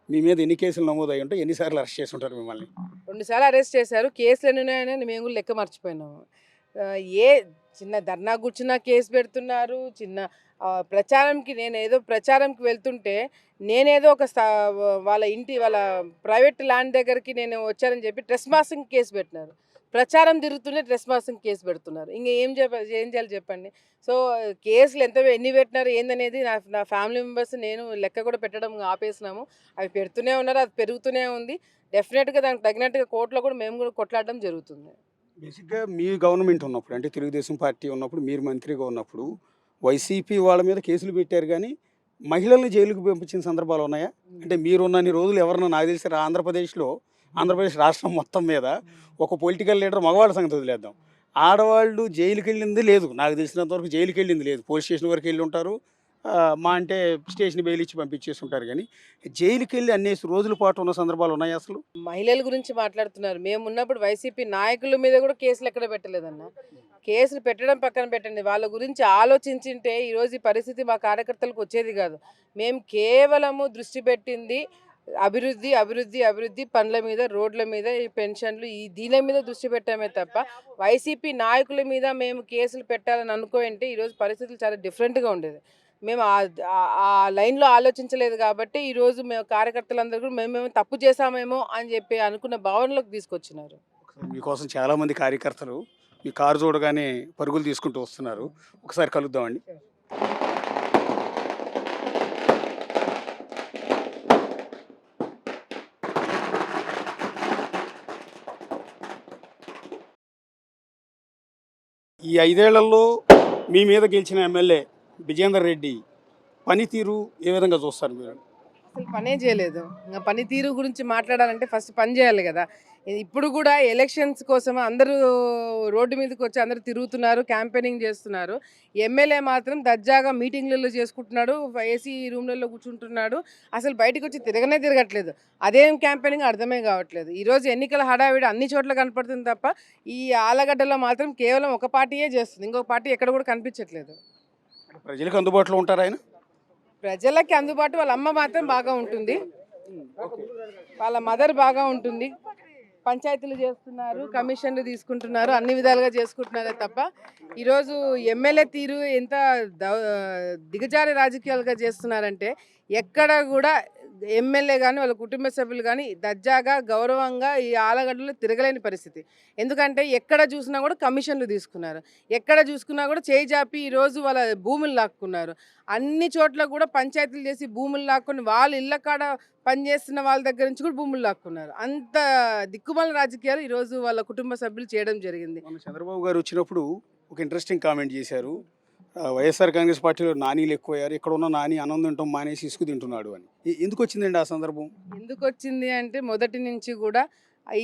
మీ మీద ఎన్ని కేసులు నమోదయ్యి ఉంటే ఎన్నిసార్లు అరెస్ట్ చేసి ఉంటారు మిమ్మల్ని? 2 సార్లు అరెస్ట్ చేశారు. కేసులు ఎన్ని ఉన్నాయని మేము కూడా లెక్క మర్చిపోయినాము. ఏ చిన్న ధర్నా కూర్చున్నా కేసు పెడుతున్నారు, చిన్న ప్రచారంకి నేనేదో ప్రచారంకి వెళ్తుంటే నేనేదో ఒక వాళ్ళ ప్రైవేట్ ల్యాండ్ దగ్గరికి నేను వచ్చానని చెప్పి ట్రెస్ మాసింగ్ కేసు పెట్టినారు. ప్రచారం తిరుగుతుంటే ట్రెస్ మాసింగ్ కేసు పెడుతున్నారు. ఇంకా ఏం చేయాలి చెప్పండి. సో కేసులు ఎన్ని పెట్టినారు ఏందనేది నా ఫ్యామిలీ మెంబర్స్ నేను లెక్క కూడా పెట్టడం ఆపేసినాము. అవి పెడుతూనే ఉన్నారు, అది పెరుగుతూనే ఉంది. డెఫినెట్గా దానికి తగినట్టుగా కోర్టులో కూడా మేము కూడా కొట్లాడడం జరుగుతుంది. బేసిక్గా మీ గవర్నమెంట్ ఉన్నప్పుడు, అంటే తెలుగుదేశం పార్టీ ఉన్నప్పుడు, మీరు మంత్రిగా ఉన్నప్పుడు వైసీపీ వాళ్ళ మీద కేసులు పెట్టారు కానీ మహిళల్ని జైలుకు పంపించిన సందర్భాలు ఉన్నాయా? అంటే మీరున్నన్ని రోజులు ఎవరన్నా, నాకు తెలిసి ఆంధ్రప్రదేశ్ రాష్ట్రం మొత్తం మీద ఒక పొలిటికల్ లీడర్, మగవాళ్ళ సంగతి వదిలేద్దాం, ఆడవాళ్ళు జైలుకి వెళ్ళింది లేదు, నాకు తెలిసినంతవరకు జైలుకి వెళ్ళింది లేదు. పోలీస్ స్టేషన్ వరకు వెళ్ళి ఉంటారు, మా అంటే స్టేషన్ బెయిల్ ఇచ్చి పంపించేసి ఉంటారు. కానీ జైలుకి వెళ్ళి అన్నేసి రోజుల పాటు ఉన్న సందర్భాలు ఉన్నాయి అసలు? మహిళల గురించి మాట్లాడుతున్నారు. మేము ఉన్నప్పుడు వైసీపీ నాయకుల మీద కూడా కేసులు ఎక్కడ పెట్టలేదన్న. కేసులు పెట్టడం పక్కన పెట్టండి, వాళ్ళ గురించి ఆలోచించింటే ఈరోజు ఈ పరిస్థితి మా కార్యకర్తలకు వచ్చేది కాదు. మేము కేవలము దృష్టి పెట్టింది అభివృద్ధి అభివృద్ధి అభివృద్ధి, పనుల మీద, రోడ్ల మీద, ఈ పెన్షన్లు, దీని మీద దృష్టి పెట్టామే తప్ప వైసీపీ నాయకుల మీద మేము కేసులు పెట్టాలని అనుకోంటే ఈరోజు పరిస్థితులు చాలా డిఫరెంట్గా ఉండేది. మేము ఆ లైన్లో ఆలోచించలేదు కాబట్టి ఈరోజు మేము కార్యకర్తలందరూ కూడా మేము తప్పు చేశామేమో అని చెప్పి అనుకున్న భావనలోకి తీసుకొచ్చినారు. మీకోసం చాలామంది కార్యకర్తలు మీ కారు చూడగానే పరుగులు తీసుకుంటూ వస్తున్నారు, ఒకసారి కలుద్దామండి. ఈ 5 ఏళ్లలో మీ మీద గెలిచిన ఎమ్మెల్యే విజేందర్ రెడ్డి పనితీరు ఏ విధంగా చూస్తారు మీరు? అసలు పనే చేయలేదు. ఇంకా పనితీరు గురించి మాట్లాడాలంటే ఫస్ట్ పని చేయాలి కదా. ఇప్పుడు కూడా ఎలక్షన్స్ కోసం అందరూ రోడ్డు మీదకి వచ్చి అందరూ తిరుగుతున్నారు, క్యాంపెయినింగ్ చేస్తున్నారు. ఎమ్మెల్యే మాత్రం దర్జాగా మీటింగ్లలో చేసుకుంటున్నాడు, ఏసీ రూమ్లలో కూర్చుంటున్నాడు, అసలు బయటకు వచ్చి తిరగట్లేదు. అదేం క్యాంపెయినింగ్ అర్థమే కావట్లేదు. ఈరోజు ఎన్నికల హడావిడి అన్ని చోట్ల కనపడుతుంది తప్ప ఈ ఆలగడ్డలో మాత్రం కేవలం ఒక పార్టీయే చేస్తుంది, ఇంకొక పార్టీ ఎక్కడ కూడా కనిపించట్లేదు. ప్రజలకు అందుబాటులో ఉంటారు ఆయన? ప్రజలకి అందుబాటు, వాళ్ళ అమ్మ మాత్రం బాగా ఉంటుంది, వాళ్ళ మదర్ బాగా ఉంటుంది. పంచాయతీలు చేస్తున్నారు, కమిషన్లు తీసుకుంటున్నారు, అన్ని విధాలుగా చేసుకుంటున్నారే తప్ప ఈరోజు ఎమ్మెల్యే తీరు ఎంత దిగజారి రాజకీయాలుగా చేస్తున్నారంటే ఎక్కడ కూడా ఎమ్మెల్యే గాని, వాళ్ళ కుటుంబ సభ్యులు గాని దర్జాగా, గౌరవంగా ఈ ఆలగడ్డలో తిరగలేని పరిస్థితి. ఎందుకంటే ఎక్కడ చూసినా కూడా కమిషన్‌లు తీసుకున్నారు. ఎక్కడ చూసుకున్నా కూడా చేయి జాపి ఈరోజు వాళ్ళ భూములు లాక్కున్నారు. అన్ని చోట్ల కూడా పంచాయతీలు చేసి భూములు లాక్కొని వాళ్ళ ఇళ్ళ కాడ పనిచేస్తున్న వాళ్ళ దగ్గర నుంచి కూడా భూములు లాక్కున్నారు. అంత దిక్కుమాలిన రాజకీయాలు ఈరోజు వాళ్ళ కుటుంబ సభ్యులు చేయడం జరిగింది. మొన్న చంద్రబాబు గారు వచ్చినప్పుడు ఒక ఇంట్రెస్టింగ్ కామెంట్ చేశారు. వైఎస్ఆర్ కాంగ్రెస్ పార్టీలో నానీలు ఎక్కువయ్యారు. ఇక్కడ ఉన్న నాని అన్నం తింటాం మానేసి ఇసుక తింటున్నాడు అని. ఎందుకు వచ్చిందండి ఆ సందర్భం? ఎందుకొచ్చింది అంటే మొదటి నుంచి కూడా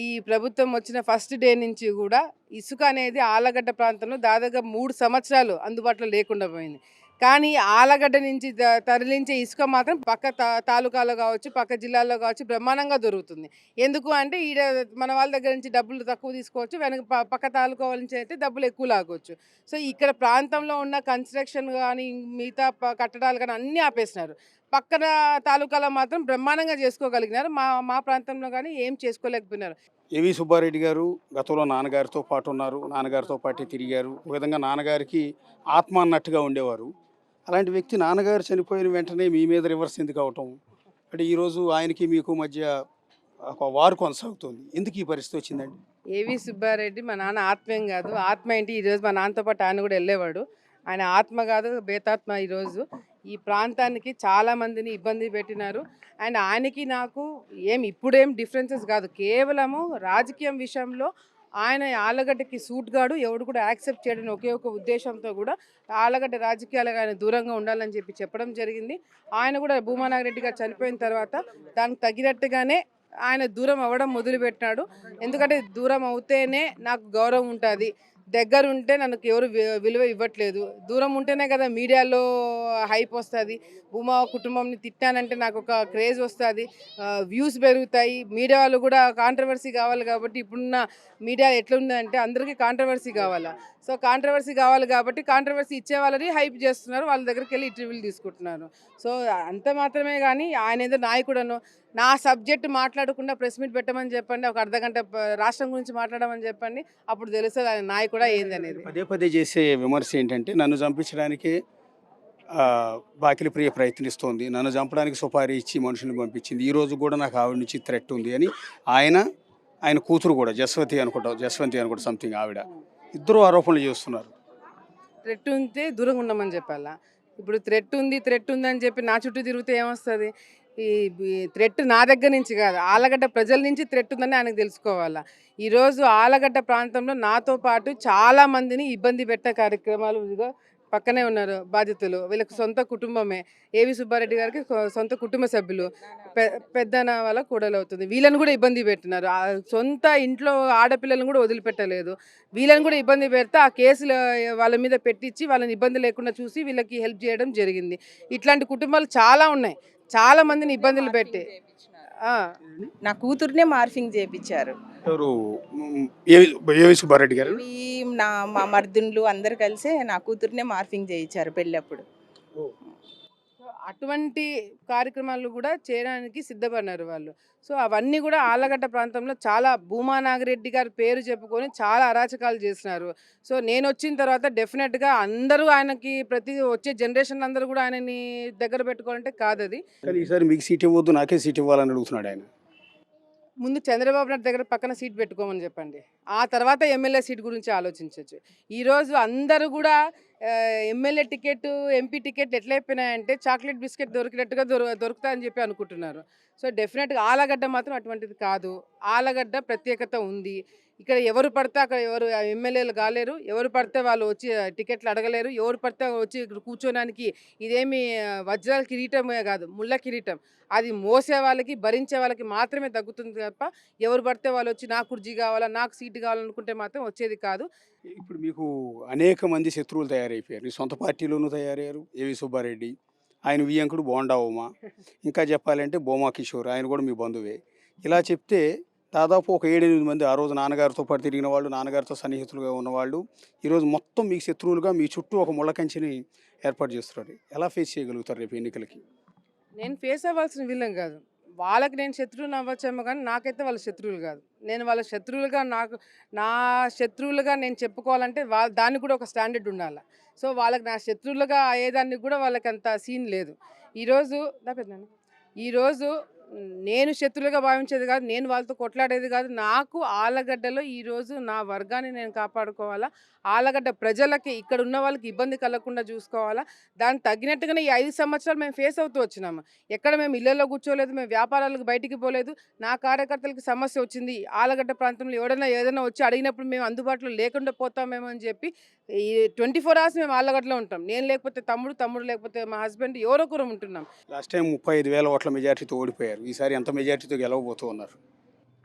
ఈ ప్రభుత్వం వచ్చిన ఫస్ట్ డే నుంచి కూడా ఇసుక అనేది ఆలగడ్డ ప్రాంతంలో దాదాపుగా 3 సంవత్సరాలు అందుబాటులో లేకుండా పోయింది. కానీ ఆలగడ్డ నుంచి తరలించే ఇసుక మాత్రం పక్క తాలూకాలో కావచ్చు, పక్క జిల్లాల్లో కావచ్చు బ్రహ్మాండంగా దొరుకుతుంది. ఎందుకు అంటే ఈడ మన వాళ్ళ దగ్గర నుంచి డబ్బులు తక్కువ తీసుకోవచ్చు, వెనక పక్క తాలూకా వాళ్ళ నుంచి అయితే డబ్బులు ఎక్కువ లాగవచ్చు. సో ఇక్కడ ప్రాంతంలో ఉన్న కన్స్ట్రక్షన్ కానీ మిగతా కట్టడాలు కానీ అన్నీ ఆపేసినారు. పక్కన తాలూకాలో మాత్రం బ్రహ్మాండంగా చేసుకోగలిగినారు. మా మా ప్రాంతంలో కానీ ఏం చేసుకోలేకపోయినారు. ఏవి సుబ్బారెడ్డి గారు గతంలో నాన్నగారితో పాటు ఉన్నారు. నాన్నగారితో పాటే తిరిగారు. ఒక విధంగా నాన్నగారికి ఆత్మ అన్నట్టుగా ఉండేవారు. అలాంటి వ్యక్తి నాన్నగారు చనిపోయిన వెంటనే మీ మీద రివర్స్ ఎందుకు అవటం? అంటే ఈరోజు ఆయనకి మీకు మధ్య ఒక వారు కొనసాగుతుంది. ఎందుకు ఈ పరిస్థితి వచ్చిందండి? ఏవి సుబ్బారెడ్డి మా నాన్న ఆత్మేం కాదు. ఆత్మ ఏంటి ఈరోజు మా నాన్నతో పాటు ఆయన కూడా వెళ్ళేవాడు. ఆయన ఆత్మ కాదు బేతాత్మ ఈరోజు. ఈ ప్రాంతానికి చాలామందిని ఇబ్బంది పెట్టినారు. అండ్ ఆయనకి నాకు ఇప్పుడేం డిఫరెన్సెస్ కాదు. కేవలము రాజకీయం విషయంలో ఆయన ఆలగడ్డకి సూట్ గాడు ఎవడు కూడా యాక్సెప్ట్ చేయడం ఒకే ఒక ఉద్దేశంతో కూడా ఆలగడ్డ రాజకీయాలకు ఆయన దూరంగా ఉండాలని చెప్పడం జరిగింది. ఆయన కూడా భూమానాగరెడ్డి గారు చనిపోయిన తర్వాత దానికి తగినట్టుగానే ఆయన దూరం అవ్వడం మొదలుపెట్టినాడు. ఎందుకంటే దూరం అవుతేనే నాకు గౌరవం ఉంటుంది, దగ్గర ఉంటే నన్ను ఎవరు విలువ ఇవ్వట్లేదు, దూరం ఉంటేనే కదా మీడియాలో హైప్ వస్తుంది, భూమా కుటుంబంని తిట్టానంటే నాకు ఒక క్రేజ్ వస్తుంది, వ్యూస్ పెరుగుతాయి, మీడియా వాళ్ళు కూడా కాంట్రవర్సీ కావాలి. కాబట్టి ఇప్పుడున్న మీడియా ఎట్లుందంటే అందరికీ కాంట్రవర్సీ కావాలా. సో కాంట్రవర్సీ కావాలి కాబట్టి కాంట్రవర్సీ ఇచ్చే వాళ్ళని హైప్ చేస్తున్నారు, వాళ్ళ దగ్గరికి వెళ్ళి ఇంటర్వ్యూలు తీసుకుంటున్నారు. సో అంత మాత్రమే కానీ ఆయన ఏదో నాయకుడను నా సబ్జెక్ట్ మాట్లాడకుండా ప్రెస్ మీట్ పెట్టమని చెప్పండి, ఒక అర్ధగంట రాష్ట్రం గురించి మాట్లాడమని చెప్పండి, అప్పుడు తెలుస్తుంది ఆయన నాయకుడా ఏంది అనేది. పదే పదే చేసే విమర్శ ఏంటంటే నన్ను చంపించడానికి బాకిలి ప్రియ ప్రయత్నిస్తోంది, నన్ను చంపడానికి సుపారీ ఇచ్చి మనుషుల్ని పంపించింది, ఈ రోజు కూడా నాకు ఆవిడ నుంచి థ్రెట్ ఉంది అని ఆయన కూతురు కూడా జస్వంతి అనుకుంటా సంథింగ్ ఆవిడ, ఇద్దరు ఆరోపణలు చేస్తున్నారు. థ్రెట్ ఉంటే దూరంగా ఉండమని చెప్పాలా. ఇప్పుడు థ్రెట్ ఉంది అని చెప్పి నా చుట్టూ తిరిగితే ఏమొస్తుంది? ఈ థ్రెట్ నా దగ్గర నుంచి కాదు, ఆలగడ్డ ప్రజల నుంచి థ్రెట్ ఉందని ఆయనకు తెలుసుకోవాలా. ఈరోజు ఆలగడ్డ ప్రాంతంలో నాతో పాటు చాలామందిని ఇబ్బంది పెట్టే కార్యక్రమాలు ఇదిగో పక్కనే ఉన్నారు బాధితులు, వీళ్ళకి సొంత కుటుంబమే. ఏవి సుబ్బారెడ్డి గారికి సొంత కుటుంబ సభ్యులు, పెద్దన వాళ్ళ కూడలు అవుతుంది, వీళ్ళని కూడా ఇబ్బంది పెట్టినారు. సొంత ఇంట్లో ఆడపిల్లలను కూడా వదిలిపెట్టలేదు, వీళ్ళని కూడా ఇబ్బంది పెడితే ఆ కేసులు వాళ్ళ మీద పెట్టించి వాళ్ళని ఇబ్బంది లేకుండా చూసి వీళ్ళకి హెల్ప్ చేయడం జరిగింది. ఇట్లాంటి కుటుంబాలు చాలా ఉన్నాయి, చాలా మందిని ఇబ్బందులు పెట్టి. నా కూతుర్నే మార్ఫింగ్ చేయించారు. ఎవరు? ఏవి సుబ్బారెడ్డి గారు. మా మర్దున్లు అందరు కలిసి నా కూతుర్నే మార్ఫింగ్ చేయించారు పెళ్ళప్పుడు. అటువంటి కార్యక్రమాలు కూడా చేయడానికి సిద్ధపడినారు వాళ్ళు. సో అవన్నీ కూడా ఆలగడ్డ ప్రాంతంలో చాలా భూమా నాగిరెడ్డి గారి పేరు చెప్పుకొని చాలా అరాచకాలు చేసినారు. సో నేను వచ్చిన తర్వాత డెఫినెట్గా అందరూ ఆయనకి ప్రతి వచ్చే జనరేషన్ అందరూ కూడా ఆయనని దగ్గర పెట్టుకోవాలంటే కాదు అది. కానీ ఈసారి మీకు సీట్ ఇవ్వద్దు నాకే సీట్ ఇవ్వాలని అడుగుతున్నాడు ఆయన. ముందు చంద్రబాబు నాయుడు దగ్గర పక్కన సీట్ పెట్టుకోమని చెప్పండి, ఆ తర్వాత ఎమ్మెల్యే సీట్ గురించి ఆలోచించవచ్చు. ఈరోజు అందరూ కూడా ఎమ్మెల్యే టికెట్, ఎంపీ టికెట్ ఎట్లా అయిపోయినాయంటే చాక్లెట్ బిస్కెట్ దొరికినట్టుగా దొరుకుతాయని చెప్పి అనుకుంటున్నారు. సో డెఫినెట్గా ఆలగడ్డ మాత్రం అటువంటిది కాదు. ఆలగడ్డ ప్రత్యేకత ఉంది. ఇక్కడ ఎవరు పడితే అక్కడ ఎవరు ఎమ్మెల్యేలు కాలేరు, ఎవరు పడితే వాళ్ళు వచ్చి టికెట్లు అడగలేరు, ఎవరు పడితే వచ్చి ఇక్కడ కూర్చోడానికి ఇదేమి వజ్రాల కిరీటమే కాదు, ముళ్ళ కిరీటం. అది మోసే వాళ్ళకి భరించే వాళ్ళకి మాత్రమే తగ్గుతుంది తప్ప ఎవరు పడితే వాళ్ళు వచ్చి నాకు కుర్జీ కావాలా నాకు సీటు కావాలనుకుంటే మాత్రం వచ్చేది కాదు. ఇప్పుడు మీకు అనేక మంది శత్రువులు తయారైపోయారు. మీ సొంత పార్టీలోనూ తయారయ్యారు. ఏవి సుబ్బారెడ్డి, ఆయన వియ్యంకుడు బోండా ఉమ, ఇంకా చెప్పాలంటే బోమా కిషోర్, ఆయన కూడా మీ బంధువే. ఇలా చెప్తే దాదాపు ఒక 7-8 మంది ఆ రోజు నాన్నగారితో పాటు తిరిగిన వాళ్ళు, నాన్నగారితో సన్నిహితులుగా ఉన్నవాళ్ళు ఈరోజు మొత్తం మీకు శత్రువులుగా మీ చుట్టూ ఒక ముళ్ళ కంచెని ఏర్పాటు చేస్తున్నారు. ఎలా ఫేస్ చేయగలుగుతారు రేపు ఎన్నికలకి? నేను ఫేస్ అవ్వాల్సిన వీళ్ళం కాదు, వాళ్ళకి నేను శత్రువుని అవ్వచ్చేమో కానీ నాకైతే వాళ్ళ శత్రువులు కాదు. నేను వాళ్ళ శత్రువులుగా నా శత్రువులుగా నేను చెప్పుకోవాలంటే దానికి కూడా ఒక స్టాండర్డ్ ఉండాలి. సో వాళ్ళకి నా శత్రువులుగా అయ్యేదానికి కూడా వాళ్ళకి అంత సీన్ లేదు. ఈరోజు ఈరోజు నేను శత్రులుగా భావించేది కాదు, నేను వాళ్ళతో కొట్లాడేది కాదు. నాకు ఆలగడ్డలో ఈరోజు నా వర్గాన్ని నేను కాపాడుకోవాలా, ఆలగడ్డ ప్రజలకి ఇక్కడ ఉన్న వాళ్ళకి ఇబ్బంది కలగకుండా చూసుకోవాలా. దానికి తగ్గినట్టుగానే ఈ 5 సంవత్సరాలు మేము ఫేస్ అవుతూ వచ్చినాము. ఎక్కడ మేము ఇళ్లలో కూర్చోలేదు, మేము వ్యాపారాలకు బయటికి పోలేదు. నా కార్యకర్తలకు సమస్య వచ్చింది, ఆలగడ్డ ప్రాంతంలో ఎవడైనా ఏదైనా వచ్చి అడిగినప్పుడు మేము అందుబాటులో లేకుండా పోతామేమో అని చెప్పి ఈ 24 అవర్స్ మేము ఆలగడ్డలో ఉంటాం. నేను లేకపోతే తమ్ముడు, తమ్ముడు లేకపోతే మా హస్బెండ్, ఎవరో ఒకరు ఉంటున్నాం. లాస్ట్ టైం 35,000 ఓట్ల మెజార్టీతో ఓడిపోయారు. ఈసారి ఎంత మెజార్టీతో గెలవబోతూ ఉన్నారు?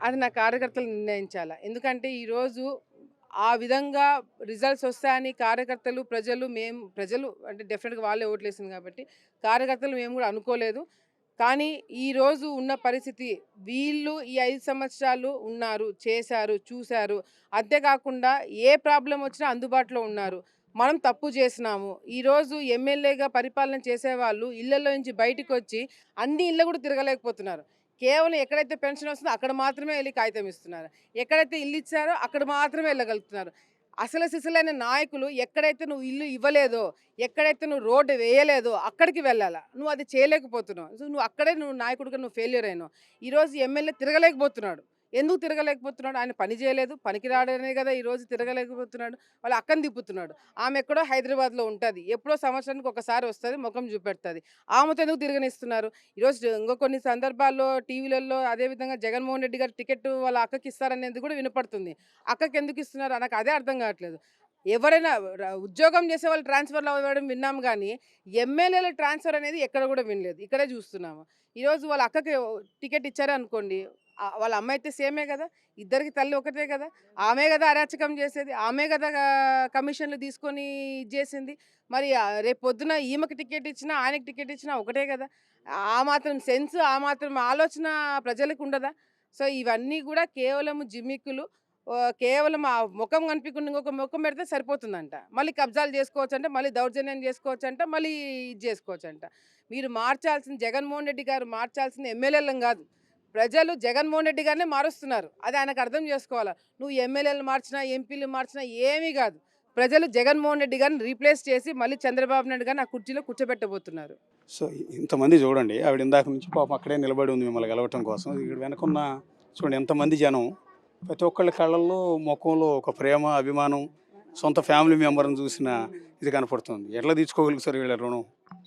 అది నా కార్యకర్తలు నిర్ణయించాలా. ఎందుకంటే ఈరోజు ఆ విధంగా రిజల్ట్స్ వస్తాయని కార్యకర్తలు, ప్రజలు అంటే డెఫినెట్గా వాళ్ళే ఓట్లేసింది కాబట్టి కార్యకర్తలు మేము కూడా అనుకోలేదు. కానీ ఈరోజు ఉన్న పరిస్థితి, వీళ్ళు ఈ 5 సంవత్సరాలు ఉన్నారు, చేశారు, చూశారు. అంతేకాకుండా ఏ ప్రాబ్లం వచ్చినా అందుబాటులో ఉన్నారు. మనం తప్పు చేసినాము. ఈరోజు ఎమ్మెల్యేగా పరిపాలన చేసేవాళ్ళు ఇళ్లలో నుంచి బయటకు వచ్చి అన్ని ఇళ్ళు కూడా తిరగలేకపోతున్నారు. కేవలం ఎక్కడైతే పెన్షన్ వస్తుందో అక్కడ మాత్రమే వెళ్ళి కాగితం ఇస్తున్నారు. ఎక్కడైతే ఇల్లు ఇచ్చారో అక్కడ మాత్రమే వెళ్ళగలుగుతున్నారు. అసలు సిసలైన నాయకులు ఎక్కడైతే నువ్వు ఇల్లు ఇవ్వలేదో, ఎక్కడైతే నువ్వు రోడ్డు వేయలేదో అక్కడికి వెళ్ళాలా. నువ్వు అది చేయలేకపోతున్నావు. సో నువ్వు అక్కడే నాయకుడిగా నువ్వు ఫెయిల్యూర్ అయినావు. ఈరోజు ఎమ్మెల్యే తిరగలేకపోతున్నాడు. ఎందుకు తిరగలేకపోతున్నాడు? ఆయన పని చేయలేదు, పనికి రాడనే కదా ఈరోజు తిరగలేకపోతున్నాడు. వాళ్ళ అక్కని తిప్పుతున్నాడు. ఆమె ఎక్కడో హైదరాబాద్లో ఉంటుంది, ఎప్పుడో సంవత్సరానికి ఒకసారి వస్తుంది, ముఖం చూపెడుతుంది. ఆమెతో ఎందుకు తిరగనిస్తున్నారు? ఈరోజు ఇంకో కొన్ని సందర్భాల్లో టీవీలలో అదేవిధంగా జగన్మోహన్ రెడ్డి గారు టికెట్ వాళ్ళ అక్కకి ఇస్తారనేది కూడా వినపడుతుంది. అక్కకి ఎందుకు ఇస్తున్నారు? నాకు అదే అర్థం కావట్లేదు. ఎవరైనా ఉద్యోగం చేసే వాళ్ళు ట్రాన్స్ఫర్లు అవ్వడం విన్నాము, కానీ ఎమ్మెల్యేల ట్రాన్స్ఫర్ అనేది ఎక్కడ కూడా వినలేదు. ఇక్కడే చూస్తున్నాము. ఈరోజు వాళ్ళ అక్కకి టికెట్ ఇచ్చారే అనుకోండి, వాళ్ళ అమ్మ అయితే సేమే కదా, ఇద్దరికి తల్లి ఒకటే కదా, ఆమె కదా అరాచకం చేసేది, ఆమె కదా కమిషన్లు తీసుకొని చేసింది. మరి రేపు పొద్దున ఈమెకి టికెట్ ఇచ్చినా ఆయనకి టికెట్ ఇచ్చినా ఒకటే కదా. ఆ మాత్రం సెన్స్, ఆ మాత్రం ఆలోచన ప్రజలకు ఉండదా? సో ఇవన్నీ కూడా కేవలం జిమ్మిక్కులు. కేవలం ఆ ముఖం కనిపించకుండా ఇంకొక ముఖం పెడితే సరిపోతుందంట. మళ్ళీ కబ్జాలు చేసుకోవచ్చంట, మళ్ళీ దౌర్జన్యం చేసుకోవచ్చంట, మళ్ళీ ఇది చేసుకోవచ్చంట. మీరు మార్చాల్సిన, జగన్మోహన్ రెడ్డి గారు మార్చాల్సిన ఎమ్మెల్యేలను కాదు, ప్రజలు జగన్మోహన్ రెడ్డి గారినే మారుస్తున్నారు. అది ఆయనకు అర్థం చేసుకోవాలా. నువ్వు ఎమ్మెల్యేలు మార్చినా, ఎంపీలు మార్చినా ఏమీ కాదు. ప్రజలు జగన్మోహన్ రెడ్డి గారిని రీప్లేస్ చేసి మళ్ళీ చంద్రబాబు నాయుడు గారిని ఆ కుర్చీలో కూర్చోబెట్టబోతున్నారు. సో ఇంతమంది చూడండి, ఆవిడ ఇందాక నుంచి పాపం అక్కడే నిలబడి ఉంది మిమ్మల్ని గెలవటం కోసం. ఇక్కడ వెనకున్న చూడండి ఎంతమంది జనం, ప్రతి ఒక్కళ్ళ కళ్ళల్లో ముఖంలో ఒక ప్రేమ, అభిమానం, సొంత ఫ్యామిలీ మెంబర్ని చూసిన ఇది కనపడుతుంది. ఎట్లా తీర్చుకోగలుగుతారు వీళ్ళ రుణం?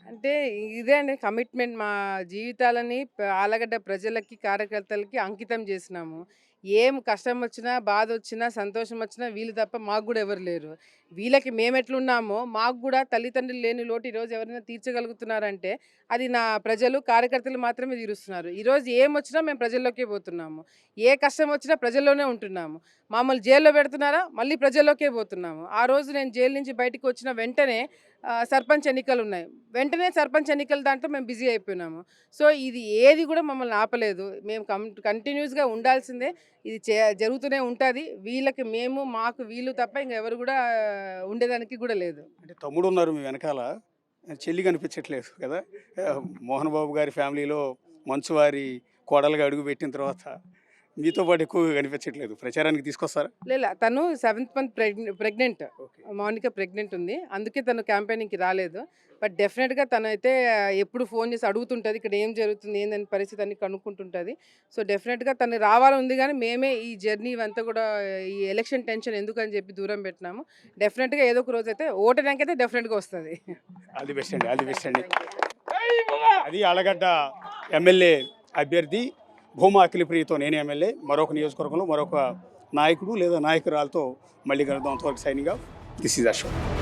అంటే ఇదే అండి కమిట్మెంట్. మా జీవితాలని ఆలగడ్డ ప్రజలకి, కార్యకర్తలకి అంకితం చేసినాము. ఏం కష్టం వచ్చినా, బాధ వచ్చినా, సంతోషం వచ్చినా వీళ్ళు తప్ప మాకు కూడా ఎవరు లేరు. వీళ్ళకి మేము ఎట్లున్నామో మాకు కూడా తల్లిదండ్రులు లేని లోటు ఈరోజు ఎవరైనా తీర్చగలుగుతున్నారంటే అది నా ప్రజలు, కార్యకర్తలు మాత్రమే తీరుస్తున్నారు. ఈరోజు ఏం వచ్చినా మేము ప్రజల్లోకే పోతున్నాము. ఏ కష్టం వచ్చినా ప్రజల్లోనే ఉంటున్నాము. మమ్మల్ని జైల్లో పెడుతున్నారా, మళ్ళీ ప్రజల్లోకే పోతున్నాము. ఆ రోజు నేను జైలు నుంచి బయటకు వచ్చిన వెంటనే సర్పంచ్ ఎన్నికలు ఉన్నాయి, వెంటనే సర్పంచ్ ఎన్నికల దాంట్లో మేము బిజీ అయిపోయినాము. సో ఇది ఏది కూడా మమ్మల్ని ఆపలేదు. మేము కంటిన్యూస్గా ఉండాల్సిందే. ఇది జరుగుతూనే ఉంటుంది. వీళ్ళకి మేము, మాకు వీళ్ళు తప్ప ఇంకెవరు కూడా ఉండేదానికి కూడా లేదు. అంటే తమ్ముడు ఉన్నారు మీ వెనకాల, చెల్లి కనిపించట్లేదు కదా. మోహన్ బాబు గారి ఫ్యామిలీలో మంచువారి కోడలుగా అడుగు పెట్టిన తర్వాత మీతో పాటు ఎక్కువగా కనిపించట్లేదు. ప్రచారానికి తీసుకొస్తారా? లేదా, తను 7th month pregnant, Mounika pregnant ఉంది, అందుకే తను క్యాంపెయినింగ్కి రాలేదు. బట్ డెఫినెట్గా తనైతే ఎప్పుడు ఫోన్ చేసి అడుగుతుంటుంది ఇక్కడ ఏం జరుగుతుంది, ఏందని పరిస్థితి అన్ని కనుక్కుంటుంటుంది. సో డెఫినెట్గా తను రావాలని ఉంది, కానీ మేమే ఈ జర్నీ ఇవంతా కూడా ఈ ఎలక్షన్ టెన్షన్ ఎందుకని చెప్పి దూరం పెట్టినాము. డెఫినెట్గా ఏదో ఒక రోజు అయితే ఓటడానికి అయితే డెఫినెట్గా వస్తుంది. ఆల్ ది బెస్ట్ అండి, ఆల్ ది బెస్ట్ అండి. అది ఆలగడ్డ ఎమ్మెల్యే అభ్యర్థి భూమా అఖిలప్రియతో నేను ఎమ్మెల్యే. మరొక నియోజకవర్గంలో మరొక నాయకుడు లేదా నాయకురాలతో మళ్ళీ కలుద్దాం. అంతవరకు signing off. This is Ashok.